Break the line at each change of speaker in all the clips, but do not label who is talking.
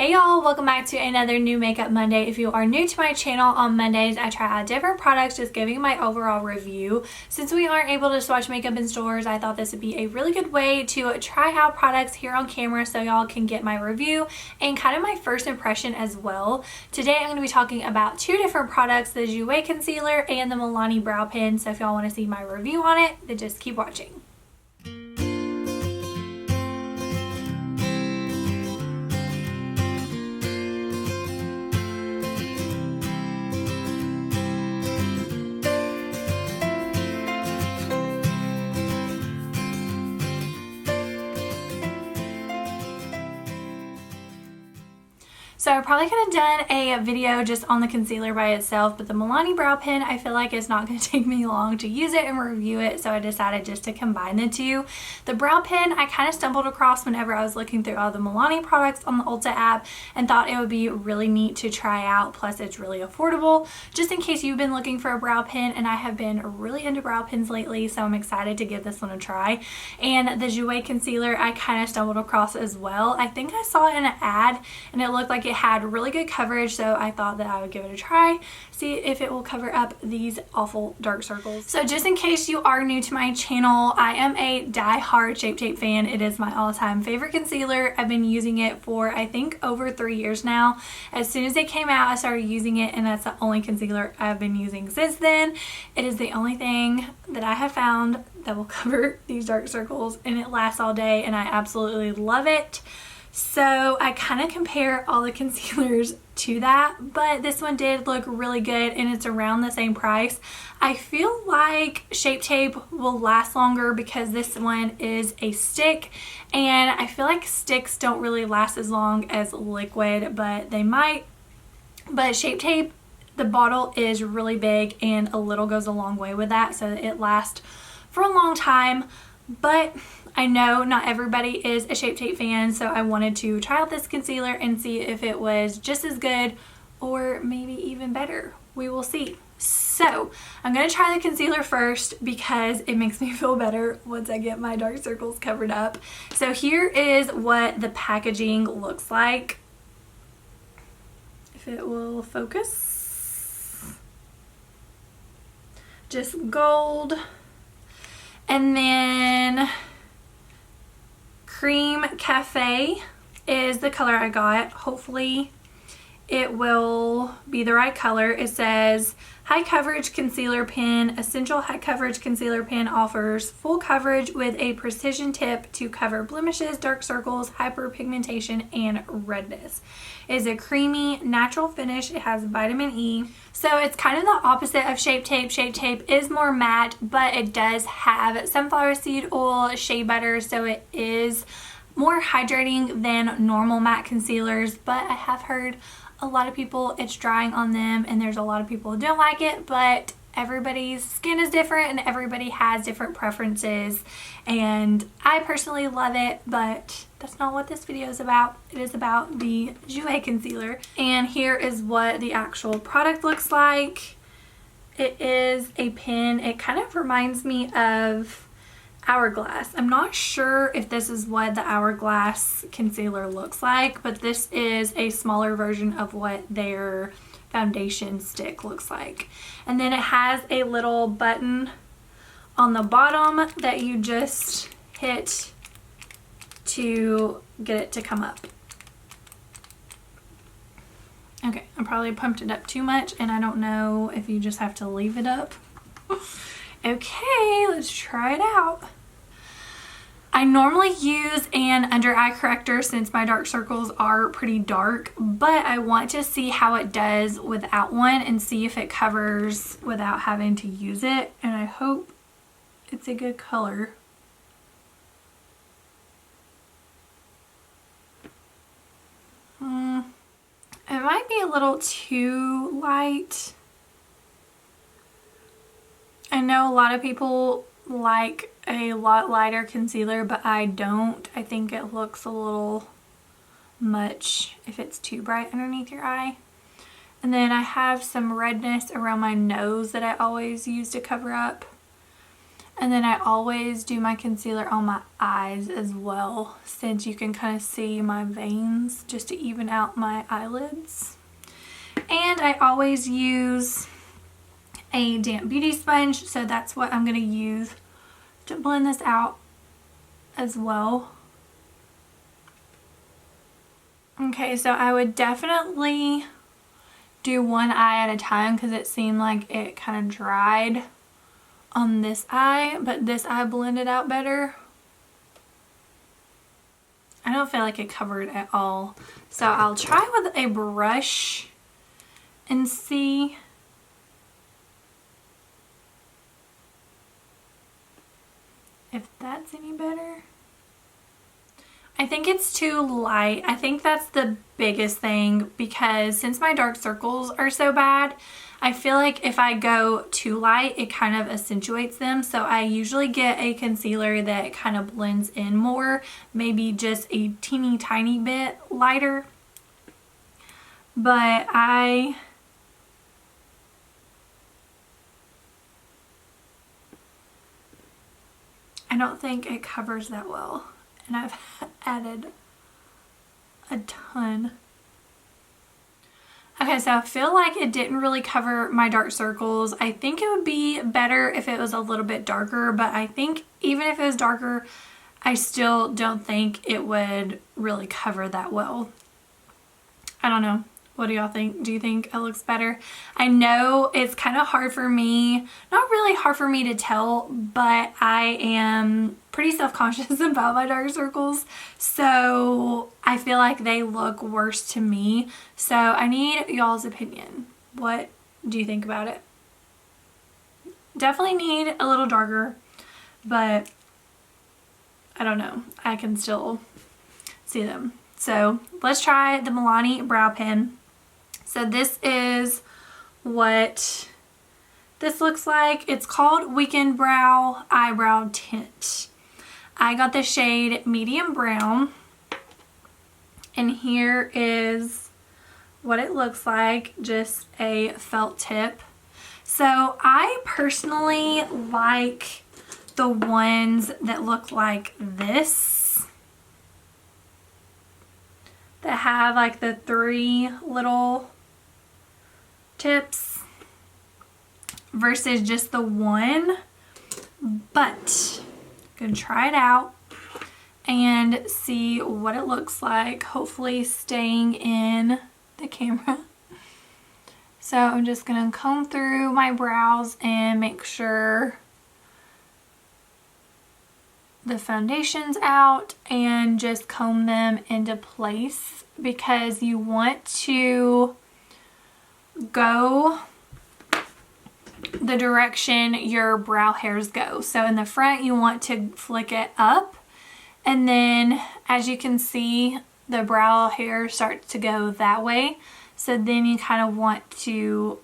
Hey y'all, welcome back to another new Makeup Monday. If you are new to my channel, on Mondays I try out different products, just giving my overall review. Since we aren't able to swatch makeup in stores, I thought this would be a really good way to try out products here on camera so y'all can get my review and kind of my first impression as well. Today I'm going to be talking about two different products, the Jouer Concealer and the Milani Brow Pen. So if y'all want to see my review on it, then just keep watching. So I probably could have done a video just on the concealer by itself, but the Milani Brow Pen, I feel like it's not going to take me long to use it and review it, so I decided just to combine the two. The Brow Pen, I kind of stumbled across whenever I was looking through all the Milani products on the Ulta app and thought it would be really neat to try out, plus it's really affordable, just in case you've been looking for a brow pen, and I have been really into brow pens lately, so I'm excited to give this one a try. And the Jouer Concealer, I kind of stumbled across as well. I think I saw it in an ad and it looked like it had really good coverage, so I thought that I would give it a try, see if it will cover up these awful dark circles. So just in case you are new to my channel, I am a die-hard Shape Tape fan. It is my all-time favorite concealer. I've been using it for I think over 3 years now. As soon as it came out, I started using it, and that's the only concealer I've been using since then. It is the only thing that I have found that will cover these dark circles, and it lasts all day, and I absolutely love it. So I kind of compare all the concealers to that, but this one did look really good, and it's around the same price. I feel like Shape Tape will last longer because this one is a stick, and I feel like sticks don't really last as long as liquid, but they might. But Shape Tape, the bottle is really big, and a little goes a long way with that, so it lasts for a long time. But I know not everybody is a Shape Tape fan, so I wanted to try out this concealer and see if it was just as good or maybe even better. We will see. So I'm going to try the concealer first because it makes me feel better once I get my dark circles covered up. So here is what the packaging looks like. If it will focus. Just gold. And then Cream Cafe is the color I got. Hopefully it will be the right color. It says high coverage concealer pen. Essential high coverage concealer pen offers full coverage with a precision tip to cover blemishes, dark circles, hyperpigmentation, and redness. It is a creamy natural finish. It has vitamin E. So it's kind of the opposite of Shape Tape. Shape Tape is more matte, but it does have sunflower seed oil, shea butter, so it is more hydrating than normal matte concealers. But I have heard a lot of people, it's drying on them, and there's a lot of people who don't like it, but everybody's skin is different and everybody has different preferences, and I personally love it, but that's not what this video is about. It is about the Jouer Concealer. And here is what the actual product looks like. It is a pen. It kind of reminds me of Hourglass. I'm not sure if this is what the Hourglass concealer looks like, but this is a smaller version of what their foundation stick looks like. And then it has a little button on the bottom that you just hit to get it to come up. Okay, I probably pumped it up too much, and I don't know if you just have to leave it up. Okay, let's try it out. I normally use an under eye corrector since my dark circles are pretty dark, but I want to see how it does without one and see if it covers without having to use it, and I hope it's a good color. It might be a little too light. I know a lot of people like a lot lighter concealer, but I don't. I think it looks a little much if it's too bright underneath your eye. And then I have some redness around my nose that I always use to cover up. And then I always do my concealer on my eyes as well, since you can kind of see my veins just to even out my eyelids. And I always use a damp beauty sponge, so that's what I'm going to use to blend this out as well. Okay, so I would definitely do one eye at a time because it seemed like it kind of dried on this eye, but this eye blended out better. I don't feel like it covered at all. So I'll try with a brush and see. If that's any better. I think it's too light. I think that's the biggest thing, because since my dark circles are so bad, I feel like if I go too light, it kind of accentuates them. So I usually get a concealer that kind of blends in more, maybe just a teeny tiny bit lighter. But I don't think it covers that well, and I've added a ton. Okay, so I feel like it didn't really cover my dark circles. I think it would be better if it was a little bit darker, but I think even if it was darker, I still don't think it would really cover that well. I don't know. What do y'all think? Do you think it looks better? I know it's kind of hard for me, not really hard for me to tell, but I am pretty self-conscious about my dark circles. So I feel like they look worse to me. So I need y'all's opinion. What do you think about it? Definitely need a little darker, but I don't know. I can still see them. So let's try the Milani Brow Pen. So this is what this looks like. It's called Weekend Brow Eyebrow Tint. I got the shade Medium Brown. And here is what it looks like, just a felt tip. So I personally like the ones that look like this, that have like the 3 little tips versus just the one. But I'm gonna try it out and see what it looks like, hopefully staying in the camera. So I'm just gonna comb through my brows and make sure the foundation's out and just comb them into place, because you want to go the direction your brow hairs go. So in the front you want to flick it up, and then as you can see the brow hair starts to go that way, so then you kind of want to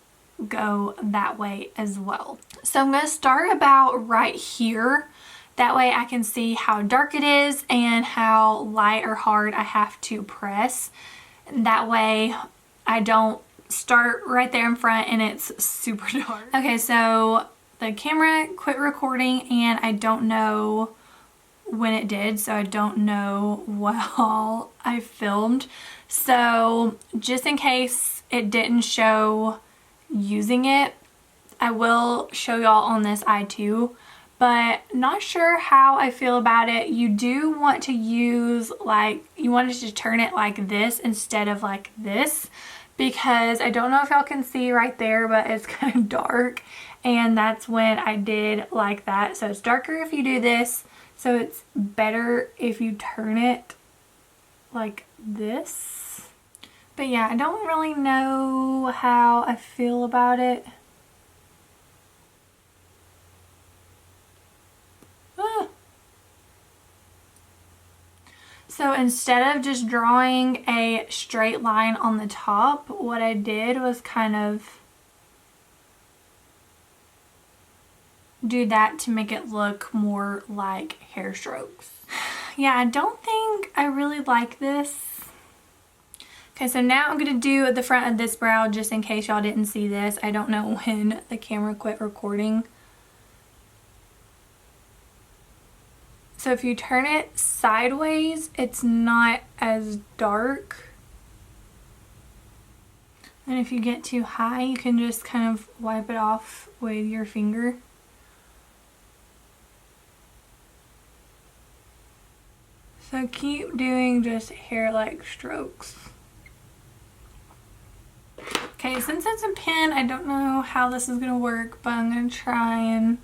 go that way as well. So I'm going to start about right here. That way I can see how dark it is and how light or hard I have to press. That way I don't start right there in front and it's super dark. Okay, so the camera quit recording and I don't know when it did, so I don't know what all I filmed. So just in case it didn't show using it, I will show y'all on this eye too. But not sure how I feel about it. You do want to use, like, you want to turn it like this instead of like this, because I don't know if y'all can see right there, but it's kind of dark, and that's when I did like that. So it's darker if you do this, so it's better if you turn it like this. But yeah, I don't really know how I feel about it. So instead of just drawing a straight line on the top, what I did was kind of do that to make it look more like hair strokes. Yeah, I don't think I really like this. Okay, so now I'm going to do the front of this brow just in case y'all didn't see this. I don't know when the camera quit recording. So if you turn it sideways, it's not as dark. And if you get too high, you can just kind of wipe it off with your finger. So keep doing just hair-like strokes. Okay, since it's a pen, I don't know how this is going to work, but I'm going to try and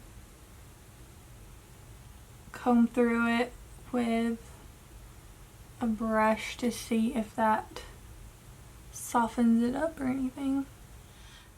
comb through it with a brush to see if that softens it up or anything.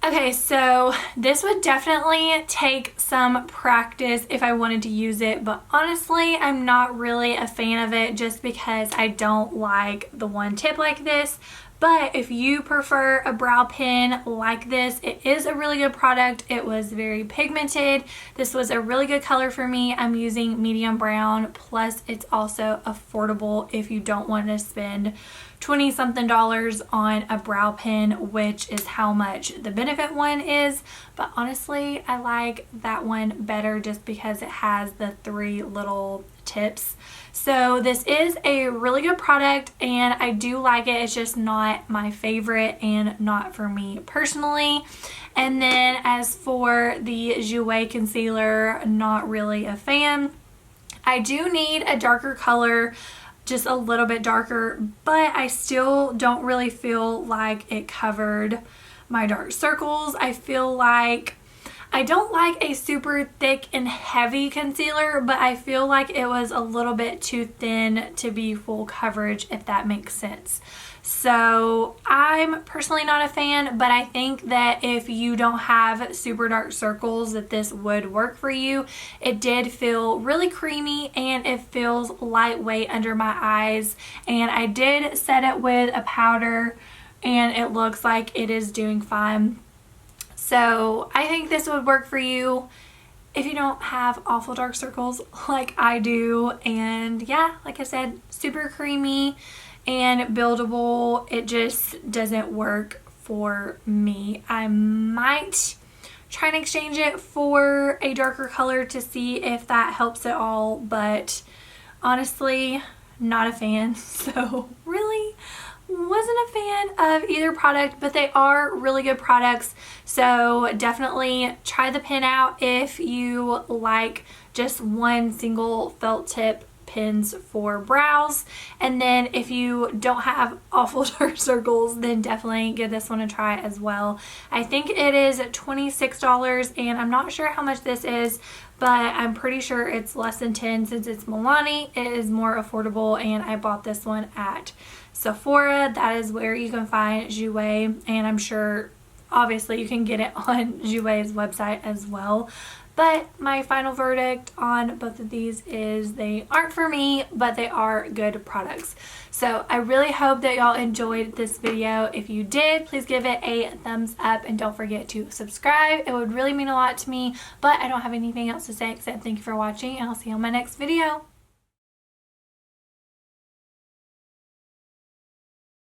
Okay, so this would definitely take some practice if I wanted to use it, but honestly, I'm not really a fan of it just because I don't like the one tip like this. But if you prefer a brow pen like this, it is a really good product. It was very pigmented. This was a really good color for me. I'm using medium brown, plus it's also affordable if you don't want to spend $20-something on a brow pen, which is how much the Benefit one is. But honestly, I like that one better just because it has the 3 little tips. So this is a really good product and I do like it. It's just not my favorite and not for me personally. And then as for the Jouer Concealer, not really a fan. I do need a darker color, just a little bit darker, but I still don't really feel like it covered my dark circles. I feel like I don't like a super thick and heavy concealer, but I feel like it was a little bit too thin to be full coverage, if that makes sense. So I'm personally not a fan, but I think that if you don't have super dark circles, that this would work for you. It did feel really creamy and it feels lightweight under my eyes, and I did set it with a powder and it looks like it is doing fine. So I think this would work for you if you don't have awful dark circles like I do. And yeah, like I said, super creamy and buildable. It just doesn't work for me. I might try and exchange it for a darker color to see if that helps at all, but honestly, not a fan. So really wasn't a fan of either product, but they are really good products. So definitely try the pen out if you like just one single felt tip pens for brows. And then if you don't have awful dark circles, then definitely give this one a try as well. I think it is $26 and I'm not sure how much this is, but I'm pretty sure it's less than 10 since it's Milani. It is more affordable and I bought this one at Sephora. That is where you can find Jouer, and I'm sure obviously you can get it on Jouer's website as well. But my final verdict on both of these is they aren't for me, but they are good products. So I really hope that y'all enjoyed this video. If you did, please give it a thumbs up and don't forget to subscribe. It would really mean a lot to me, but I don't have anything else to say except thank you for watching and I'll see you on my next video.